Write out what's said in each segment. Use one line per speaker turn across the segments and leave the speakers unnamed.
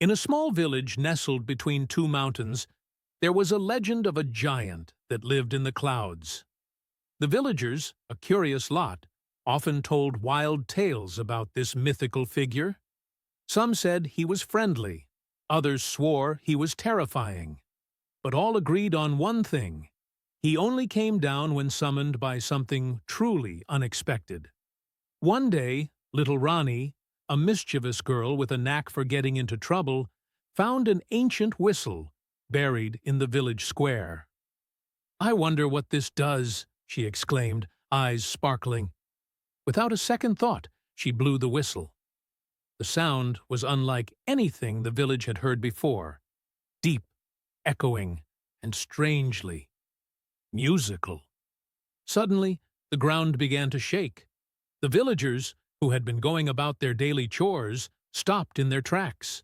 In a small village nestled between two mountains, there was a legend of a giant that lived in the clouds. The villagers, a curious lot, often told wild tales about this mythical figure. Some said he was friendly, others swore he was terrifying. But all agreed on one thing: he only came down when summoned by something truly unexpected. One day, little Rani, a mischievous girl with a knack for getting into trouble, found an ancient whistle buried in the village square. "I wonder what this does," she exclaimed, eyes sparkling. Without a second thought, she blew the whistle. The sound was unlike anything the village had heard before: deep, echoing, and strangely musical. Suddenly, the ground began to shake. The villagers, who had been going about their daily chores, stopped in their tracks.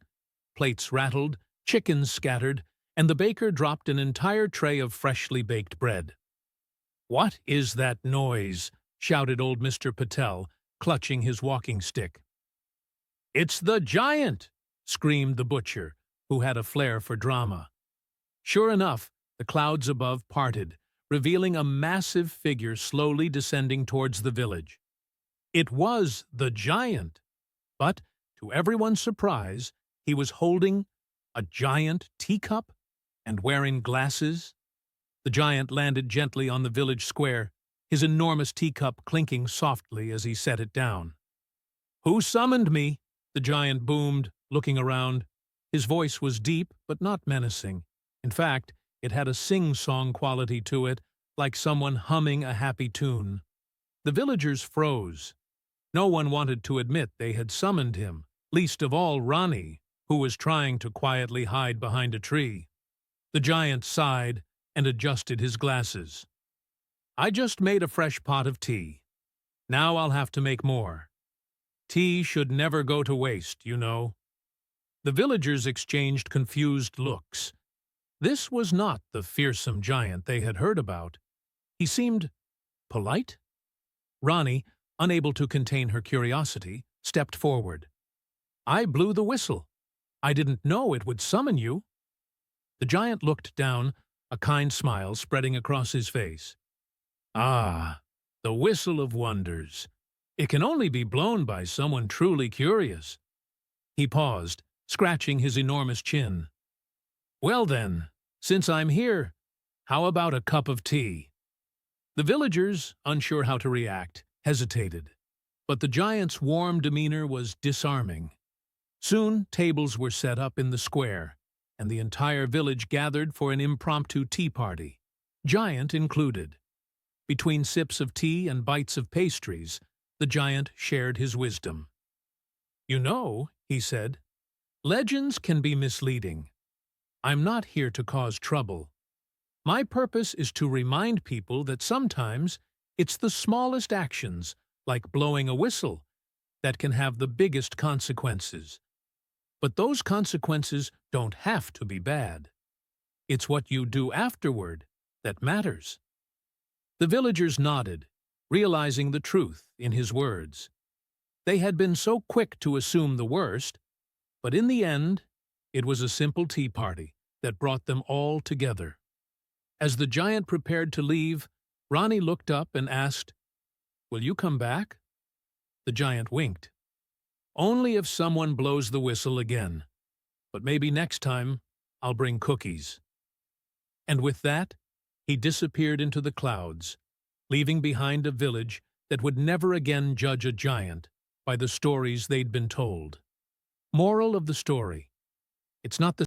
Plates rattled, chickens scattered, and the baker dropped an entire tray of freshly baked bread. "What is that noise?" shouted old Mr. Patel, clutching his walking stick. "It's the giant!" screamed the butcher, who had a flair for drama. Sure enough, the clouds above parted, revealing a massive figure slowly descending towards the village. It was the giant, but, to everyone's surprise, he was holding a giant teacup and wearing glasses. The giant landed gently on the village square, his enormous teacup clinking softly as he set it down. "Who summoned me?" the giant boomed, looking around. His voice was deep but not menacing. In fact, it had a sing-song quality to it, like someone humming a happy tune. The villagers froze. No one wanted to admit they had summoned him, least of all Rani, who was trying to quietly hide behind a tree. The giant sighed and adjusted his glasses. "I just made a fresh pot of tea. Now I'll have to make more. Tea should never go to waste, you know." The villagers exchanged confused looks. This was not the fearsome giant they had heard about. He seemed polite. Rani, unable to contain her curiosity, stepped forward. "I blew the whistle. I didn't know it would summon you." The giant looked down, a kind smile spreading across his face. "Ah, the whistle of wonders. It can only be blown by someone truly curious." He paused, scratching his enormous chin. "Well then, since I'm here, how about a cup of tea?" The villagers, unsure how to react, hesitated, but the giant's warm demeanor was disarming. Soon tables were set up in the square, and the entire village gathered for an impromptu tea party, giant included. Between sips of tea and bites of pastries, the giant shared his wisdom. "You know," he said, "legends can be misleading. I'm not here to cause trouble. My purpose is to remind people that sometimes it's the smallest actions, like blowing a whistle, that can have the biggest consequences. But those consequences don't have to be bad. It's what you do afterward that matters." The villagers nodded, realizing the truth in his words. They had been so quick to assume the worst, but in the end, it was a simple tea party that brought them all together. As the giant prepared to leave, Rani looked up and asked, "Will you come back?" The giant winked. "Only if someone blows the whistle again. But maybe next time I'll bring cookies." And with that, he disappeared into the clouds, leaving behind a village that would never again judge a giant by the stories they'd been told. Moral of the story: it's not the